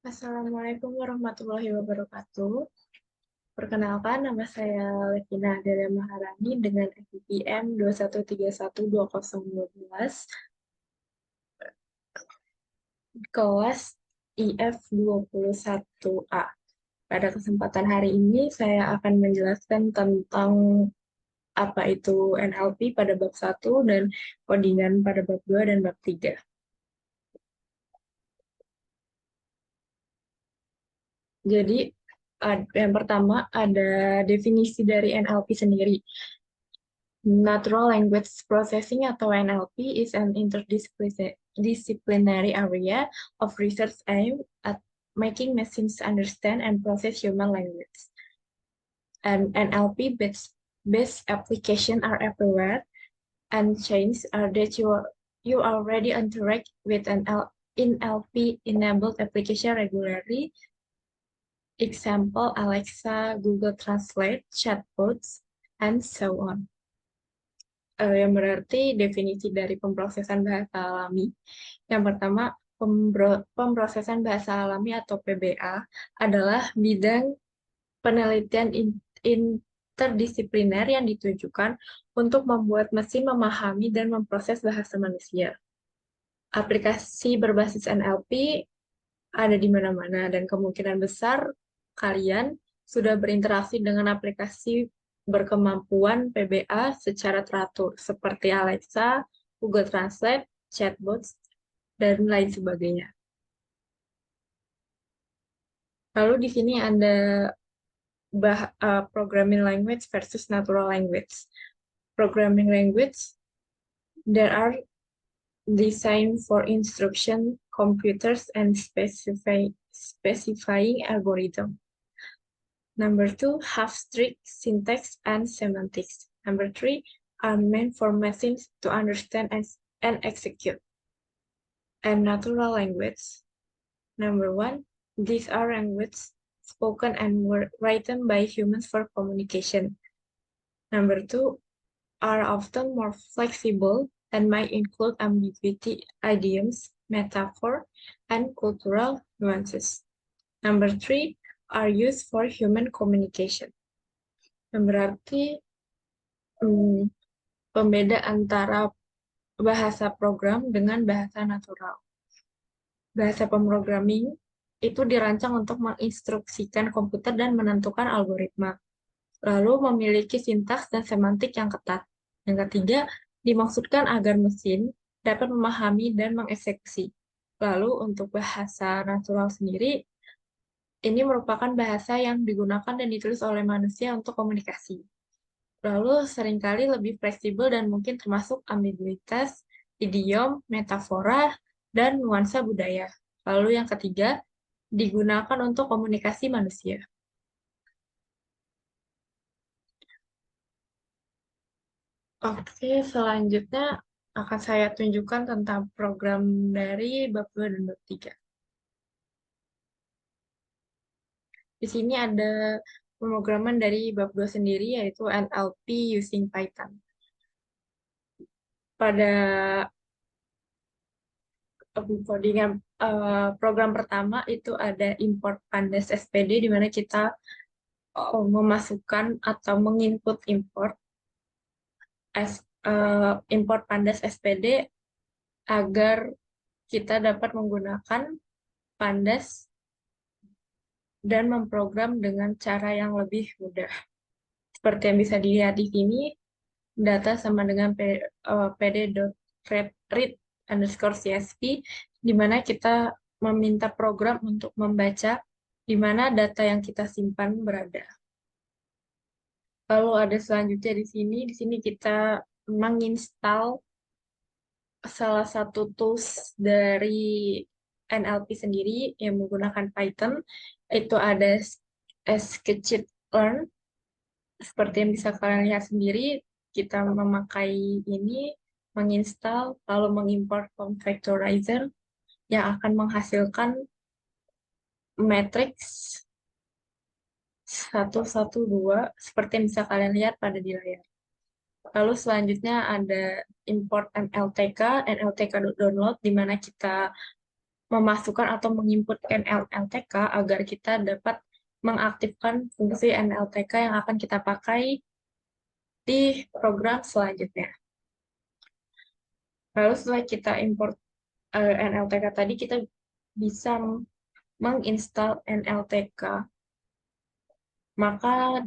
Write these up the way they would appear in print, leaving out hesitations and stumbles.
Assalamualaikum warahmatullahi wabarakatuh. Perkenalkan, nama saya Levina Delia Maharani dengan FIPM 21312012, kelas IF21A. Pada kesempatan hari ini, saya akan menjelaskan tentang apa itu NLP pada bab 1 dan codingan pada bab 2 dan bab 3. Jadi, yang pertama ada definisi dari NLP sendiri. Natural Language Processing atau NLP is an interdisciplinary area of research aimed at making machines understand and process human language. And NLP-based applications are everywhere, and changes are that you already interact with an NLP-enabled application regularly. Example, Alexa, Google Translate, chatbots, and so on. Yang berarti definisi dari pemrosesan bahasa alami. Yang pertama, pemrosesan bahasa alami atau PBA adalah bidang penelitian interdisipliner yang ditujukan untuk membuat mesin memahami dan memproses bahasa manusia. Aplikasi berbasis NLP ada di mana-mana dan kemungkinan besar kalian sudah berinteraksi dengan aplikasi berkemampuan PBA secara teratur, seperti Alexa, Google Translate, chatbots, dan lain sebagainya. Lalu di sini ada programming language versus natural language. Programming language, there are designed for instruction, computers, and specifying algorithm. Number 2, have strict syntax and semantics. Number 3, are meant for machines to understand and execute. And natural language. Number 1, these are languages spoken and written by humans for communication. Number 2, are often more flexible and might include ambiguity, idioms, metaphor, and cultural nuances. Number 3, are used for human communication. Yang berarti pembeda antara bahasa program dengan bahasa natural. Bahasa pemrogramming itu dirancang untuk menginstruksikan komputer dan menentukan algoritma, lalu memiliki sintaks dan semantik yang ketat. Yang ketiga, dimaksudkan agar mesin dapat memahami dan mengeksekusi. Lalu untuk bahasa natural sendiri, ini merupakan bahasa yang digunakan dan ditulis oleh manusia untuk komunikasi. Lalu seringkali lebih fleksibel dan mungkin termasuk ambiguitas, idiom, metafora, dan nuansa budaya. Lalu yang ketiga, digunakan untuk komunikasi manusia. Oke, selanjutnya akan saya tunjukkan tentang program dari bab 2 dan bab 3. Di sini ada pemrograman dari bab 2 sendiri, yaitu NLP using Python. Pada codingan program pertama itu ada import pandas SPD, di mana kita memasukkan atau menginput import pandas SPD agar kita dapat menggunakan pandas dan memprogram dengan cara yang lebih mudah. Seperti yang bisa dilihat di sini, data sama dengan pd.read_csv, di mana kita meminta program untuk membaca di mana data yang kita simpan berada. Lalu ada selanjutnya di sini kita menginstal salah satu tools dari NLP sendiri yang menggunakan Python. Itu ada sklearn. Seperti yang bisa kalian lihat sendiri, kita memakai ini, menginstal, lalu mengimport form factorizer yang akan menghasilkan matriks 112, seperti yang bisa kalian lihat pada di layar. Lalu selanjutnya ada import nltk.download, di mana kita memasukkan atau menginput NLTK agar kita dapat mengaktifkan fungsi NLTK yang akan kita pakai di program selanjutnya. Lalu setelah kita import NLTK tadi, kita bisa menginstal NLTK. Maka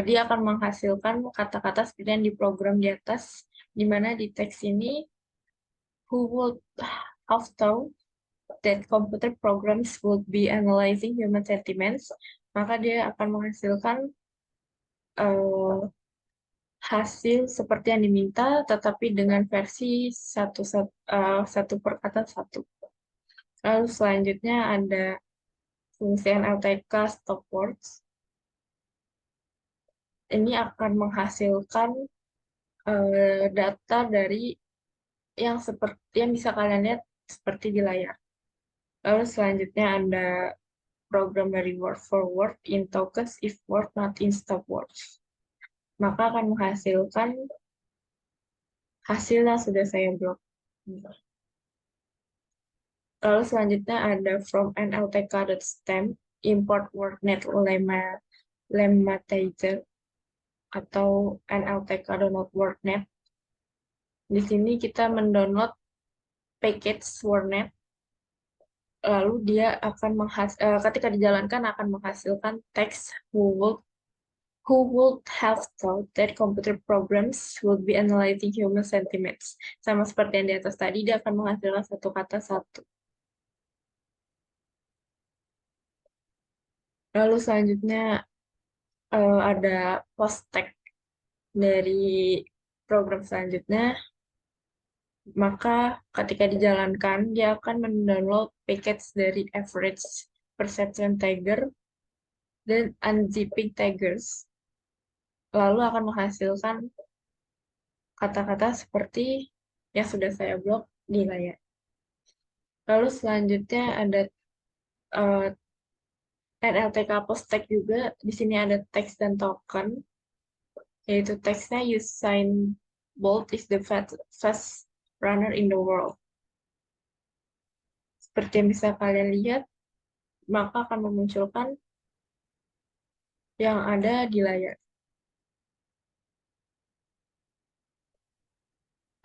dia akan menghasilkan kata-kata seperti yang di program di atas, di mana di teks ini, who would have thought that computer programs would be analyzing human sentiments, maka dia akan menghasilkan hasil seperti yang diminta, tetapi dengan versi satu per kata satu. Lalu selanjutnya ada fungsi NLTK stop words. Ini akan menghasilkan data dari yang seperti yang bisa kalian lihat seperti di layar. Lalu selanjutnya ada program dari word for word in tokens if word not in stop words. Maka akan menghasilkan hasil yang sudah saya blok. Lalu selanjutnya ada from nltk.stem import wordnet lemmatizer atau nltk.wordnet. Di sini kita mendownload package wordnet, lalu dia akan ketika dijalankan akan menghasilkan teks who would have thought that computer programs would be analyzing human sentiments. Sama seperti yang di atas tadi, dia akan menghasilkan satu kata satu. Lalu selanjutnya ada post tag dari program selanjutnya. Maka ketika dijalankan, dia akan mendownload package dari average perception tagger dan unzipping taggers. Lalu akan menghasilkan kata-kata seperti yang sudah saya blok di layar. Lalu selanjutnya ada NLTK post tag juga. Di sini ada teks dan token, yaitu teksnya Usain Bolt is the fast runner in the world. Seperti yang bisa kalian lihat, maka akan memunculkan yang ada di layar.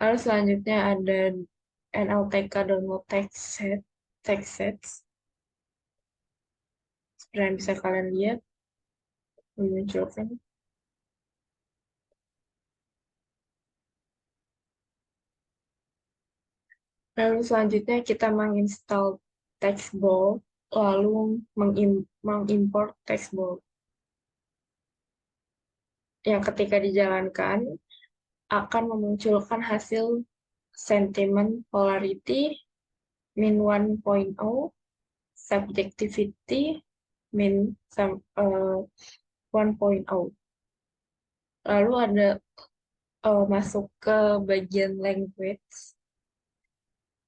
Lalu selanjutnya ada NLTK download text sets. Seperti yang bisa kalian lihat, memunculkan. Lalu selanjutnya kita menginstal TextBowl, lalu mengimport TextBowl. Yang ketika dijalankan akan memunculkan hasil sentiment polarity min 1.0, subjectivity min 1.0. Lalu ada masuk ke bagian language.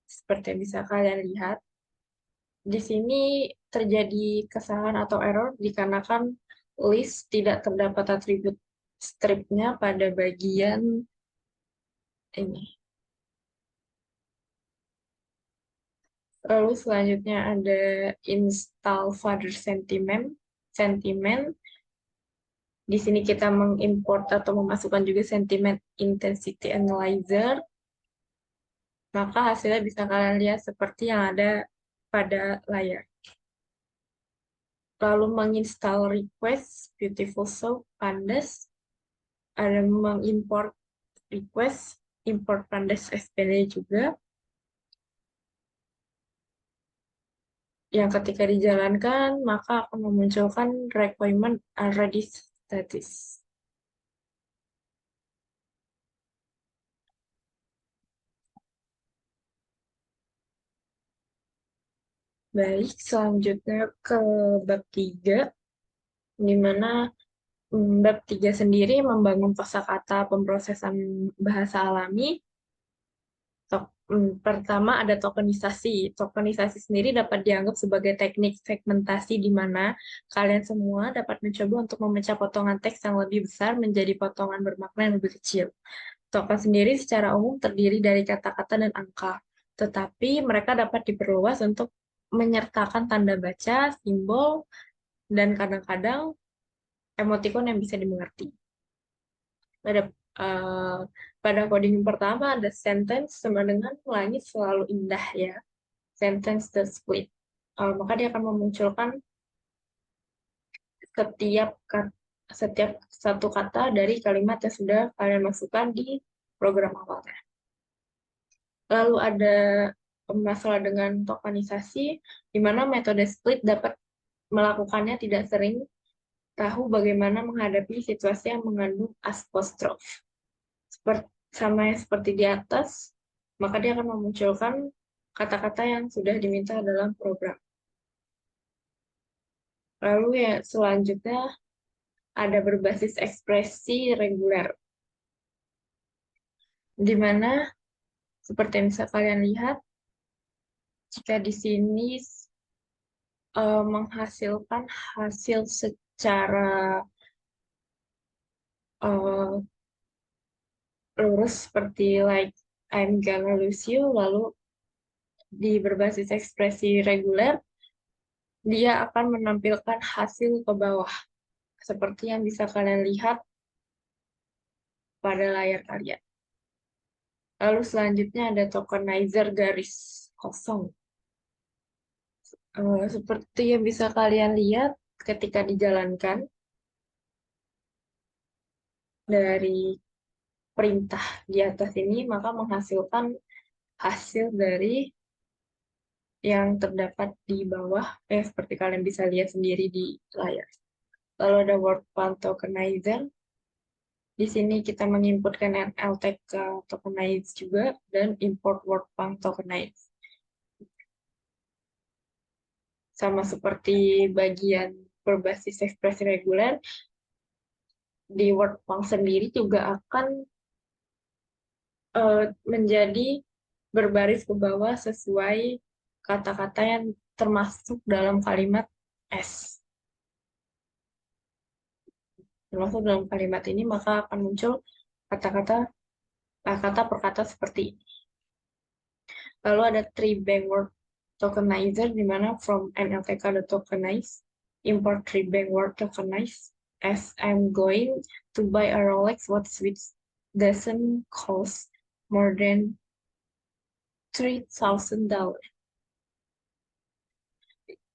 Seperti yang bisa kalian lihat, di sini terjadi kesalahan atau error dikarenakan list tidak terdapat atribut stripnya pada bagian ini. Lalu selanjutnya ada install further sentiment. Di sini kita mengimport atau memasukkan juga sentiment intensity analyzer. Maka hasilnya bisa kalian lihat seperti yang ada pada layar. Lalu menginstal request beautiful soap pandas. Ada mengimport request import pandas SPD juga. Yang ketika dijalankan, maka akan memunculkan requirement already status. Baik, selanjutnya ke bab 3, di mana bab 3 sendiri membangun kosakata pemrosesan bahasa alami. Pertama ada tokenisasi. Tokenisasi sendiri dapat dianggap sebagai teknik segmentasi di mana kalian semua dapat mencoba untuk memecah potongan teks yang lebih besar menjadi potongan bermakna yang lebih kecil. Token sendiri secara umum terdiri dari kata-kata dan angka. tetapi mereka dapat diperluas untuk menyertakan tanda baca, simbol, dan kadang-kadang emotikon yang bisa dimengerti. Pada eh, pada coding pertama ada sentence sama dengan langit selalu indah ya. Sentence the split. Maka dia akan memunculkan setiap setiap satu kata dari kalimat yang sudah kalian masukkan di program awalnya. Lalu ada masalah dengan tokenisasi, di mana metode split dapat melakukannya tidak sering tahu bagaimana menghadapi situasi yang mengandung apostrof. Sama yang seperti di atas, maka dia akan memunculkan kata-kata yang sudah diminta dalam program. Lalu ya selanjutnya ada berbasis ekspresi reguler, di mana seperti yang bisa kalian lihat, jika di sini menghasilkan hasil secara uh, lurus seperti like I'm gonna lose you, lalu di berbasis ekspresi reguler, dia akan menampilkan hasil ke bawah, seperti yang bisa kalian lihat pada layar kalian. Lalu selanjutnya ada tokenizer garis kosong. Seperti yang bisa kalian lihat ketika dijalankan dari perintah di atas ini, maka menghasilkan hasil dari yang terdapat di bawah, seperti kalian bisa lihat sendiri di layar. Lalu ada word font tokenizer. Di sini kita menginputkan NLTK tokenize juga dan import word font tokenize. Sama seperti bagian berbasis ekspresi reguler, di word font sendiri juga akan menjadi berbaris ke bawah sesuai kata-kata yang termasuk dalam kalimat S. Termasuk dalam kalimat ini, maka akan muncul kata-kata kata per kata seperti ini. Lalu ada three bank word tokenizer, di mana from nltk.tokenize, import three bank word tokenize, as I'm going to buy a Rolex watch which doesn't cost more than $3,000.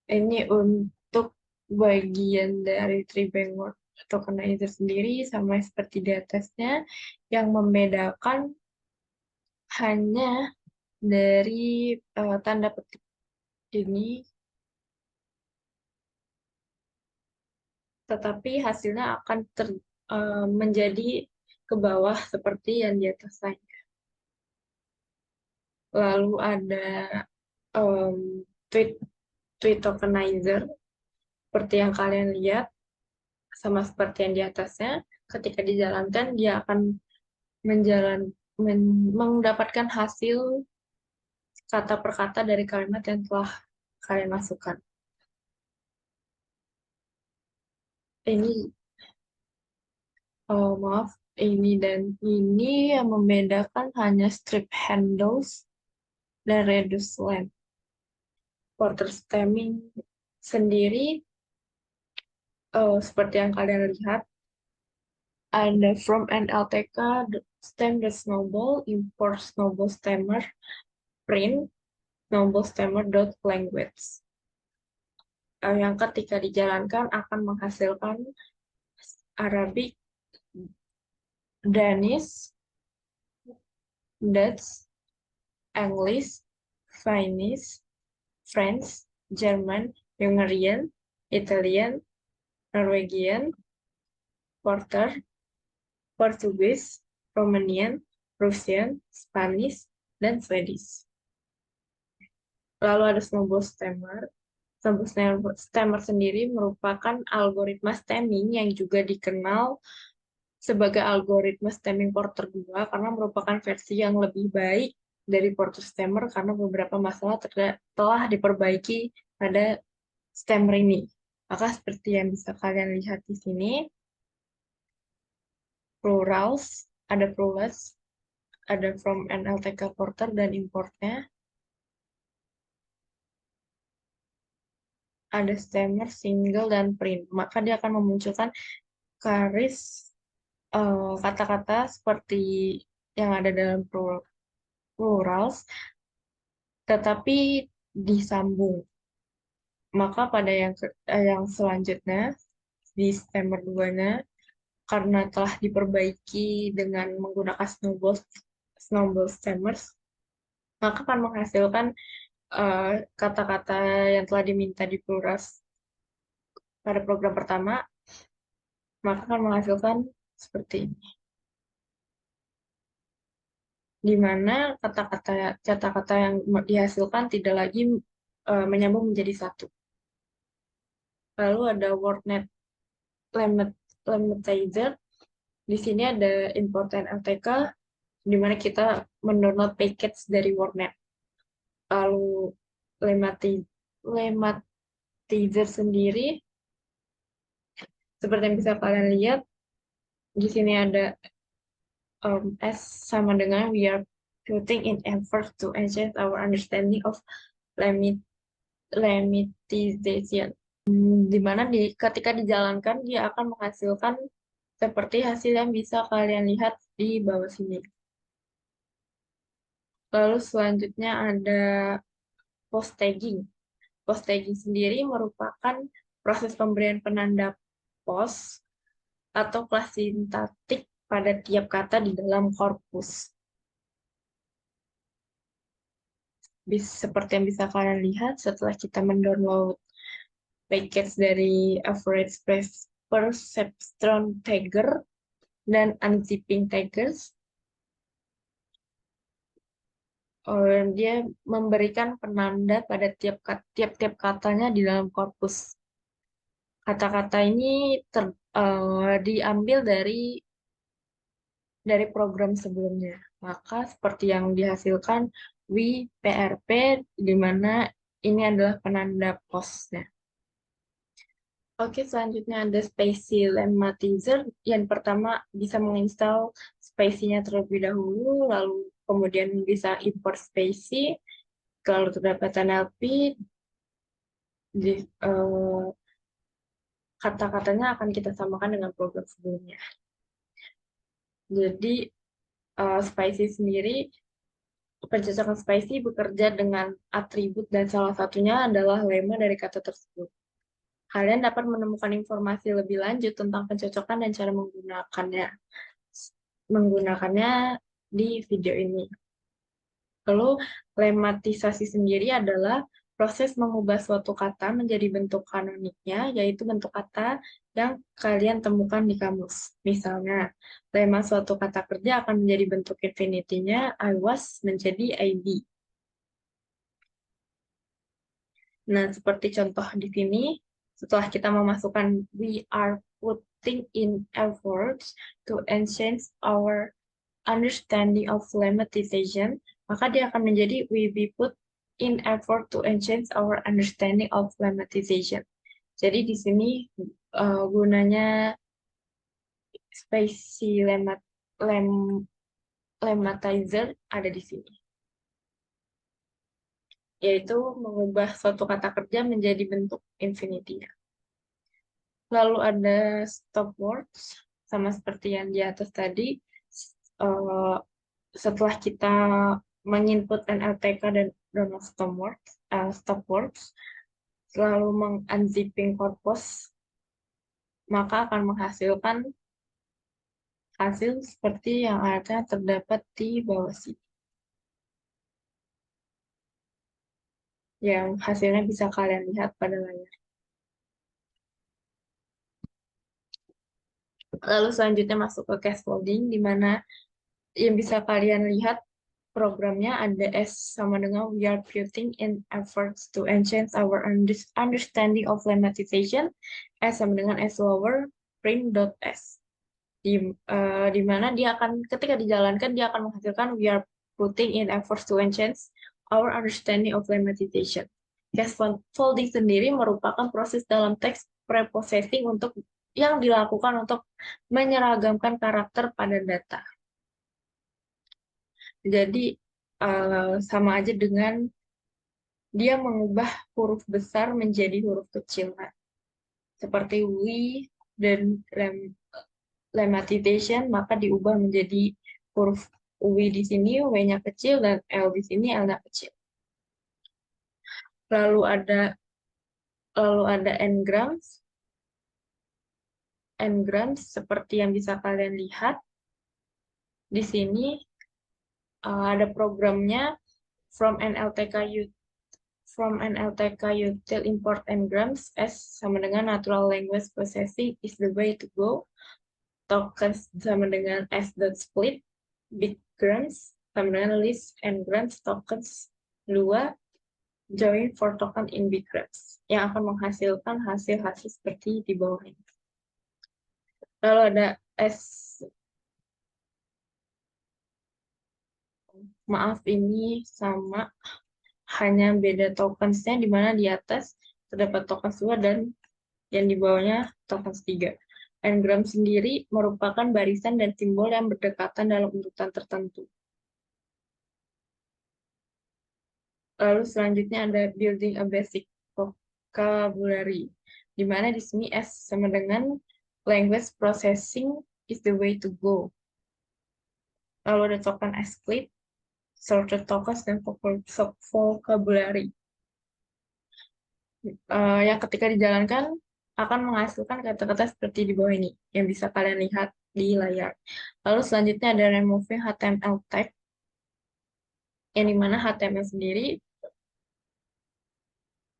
Ini untuk bagian dari three bank word tokenizer sendiri, sama seperti di atasnya, yang membedakan hanya dari tanda petik ini, tetapi hasilnya akan menjadi ke bawah seperti yang di atas saya. Lalu ada tweet tokenizer, seperti yang kalian lihat, sama seperti yang di atasnya. Ketika dijalankan, dia akan mendapatkan hasil kata per kata dari kalimat yang telah kalian masukkan. Ini, maaf, ini dan ini yang membedakan hanya strip handles dan reduce length. Quarter stemming sendiri, seperti yang kalian lihat, ada from NLTK stem the snowball, import snowball stemmer, print snowball stemmer dot language. Yang ketika dijalankan akan menghasilkan Arabic, Danish, Dutch, English, Finnish, French, German, Hungarian, Italian, Norwegian, Portugis, Romanian, Russian, Spanish, dan Swedish. Lalu ada snowball stemmer. Snowball stemmer sendiri merupakan algoritma stemming yang juga dikenal sebagai algoritma stemming Porter 2 karena merupakan versi yang lebih baik dari Porter stemmer karena beberapa masalah telah diperbaiki pada stemmer ini. Maka seperti yang bisa kalian lihat di sini, plurals, ada from NLTK Porter dan importnya. ada stammer, single, dan print. Maka dia akan memunculkan garis kata-kata seperti yang ada dalam plurals, tetapi disambung. Maka pada yang selanjutnya, di stammer 2-nya, karena telah diperbaiki dengan menggunakan snowball stammers, maka akan menghasilkan kata-kata yang telah diminta di plurals pada program pertama, maka akan menghasilkan seperti ini. Di mana kata-kata yang dihasilkan tidak lagi menyambung menjadi satu. Lalu ada WordNet Lemetizer. Di sini ada important LTK, di mana kita mendownload package dari WordNet. Lalu Lematizer sendiri, seperti yang bisa kalian lihat, di sini ada S sama dengan we are putting in effort to enhance our understanding of lemmatization. Di mana ketika dijalankan, dia akan menghasilkan seperti hasil yang bisa kalian lihat di bawah sini. Lalu selanjutnya ada post tagging. Post tagging sendiri merupakan proses pemberian penanda post atau kelas sintaktik pada tiap kata di dalam korpus. Seperti yang bisa kalian lihat setelah kita mendownload package dari average perceptron tagger dan unzipping taggers, dia memberikan penanda pada tiap-tiap katanya di dalam korpus. Kata-kata ini diambil dari program sebelumnya. Maka seperti yang dihasilkan PRP, di mana ini adalah penanda postnya. Oke, selanjutnya ada Spacy Lemmatizer. Yang pertama bisa menginstal Spacy-nya terlebih dahulu, lalu kemudian bisa import Spacy. Kalau terdapat NLP, kata-katanya akan kita samakan dengan program sebelumnya. Jadi, Spacy sendiri, pencocokan Spacy bekerja dengan atribut dan salah satunya adalah lemma dari kata tersebut. Kalian dapat menemukan informasi lebih lanjut tentang pencocokan dan cara menggunakannya di video ini. Lalu, lemmatisasi sendiri adalah proses mengubah suatu kata menjadi bentuk kanoniknya, yaitu bentuk kata yang kalian temukan di kamus. Misalnya, lemma suatu kata kerja akan menjadi bentuk infinity-nya I was menjadi I be. Nah, seperti contoh di sini, setelah kita memasukkan we are putting in efforts to enhance our understanding of lemmatization, maka dia akan menjadi we be put in effort to enhance our understanding of lemmatization. Jadi di sini gunanya spacey lemmatizer ada di sini, yaitu mengubah suatu kata kerja menjadi bentuk infinity-nya. Lalu ada stop words, sama seperti yang di atas tadi. Setelah kita menginput NLTK dan download stop words, lalu unzipping korpus, maka akan menghasilkan hasil seperti yang ada terdapat di bawah sini. Yang hasilnya bisa kalian lihat pada layar. Lalu selanjutnya masuk ke case loading, di mana yang bisa kalian lihat programnya ada S sama dengan we are putting in efforts to enhance our understanding of lemmatization. S sama dengan S lower print.s. Di mana dia akan ketika dijalankan dia akan menghasilkan we are putting in efforts to enhance our understanding of lemmatization. Case folding sendiri merupakan proses dalam teks preprocessing yang dilakukan untuk menyeragamkan karakter pada data. Jadi sama aja dengan dia mengubah huruf besar menjadi huruf kecil. Nah, seperti we dan lemmatization, maka diubah menjadi huruf W di sini, W-nya kecil, dan L di sini, L-nya kecil. Lalu ada n-grams. N-grams seperti yang bisa kalian lihat di sini ada programnya from NLTK util import n-grams S sama dengan natural language processing is the way to go. Tokens sama dengan s.split, bitgrams sama dengan list n-grams tokens 2 join for token in bitgrams yang akan menghasilkan hasil-hasil seperti di bawah ini. Lalu ada maaf ini sama, hanya beda tokensnya di mana di atas terdapat tokens 2 dan yang di bawahnya tokens 3. N-gram sendiri merupakan barisan dan simbol yang berdekatan dalam urutan tertentu. Lalu selanjutnya ada building a basic vocabulary, di mana di sini S sama dengan language processing is the way to go. Lalu ada token split, sorted tokens, dan vocabulary. Yang ketika dijalankan akan menghasilkan kata-kata seperti di bawah ini, yang bisa kalian lihat di layar. Lalu selanjutnya ada removing HTML tag, yang dimana HTML sendiri,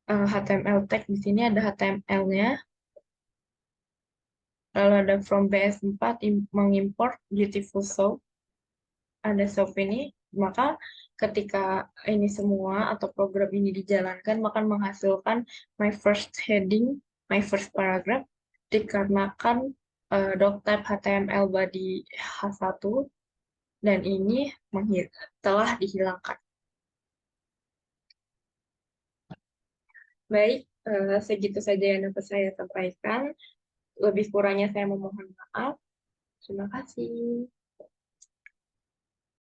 HTML tag di sini ada HTML-nya. Lalu ada from BS4 mengimport beautiful soap. Ada soap ini, maka ketika ini semua atau program ini dijalankan, maka menghasilkan my first heading, my first paragraph, dikarenakan doctype HTML body H1 dan ini telah dihilangkan. Baik, segitu saja yang dapat saya sampaikan. Lebih kurangnya saya memohon maaf. Terima kasih.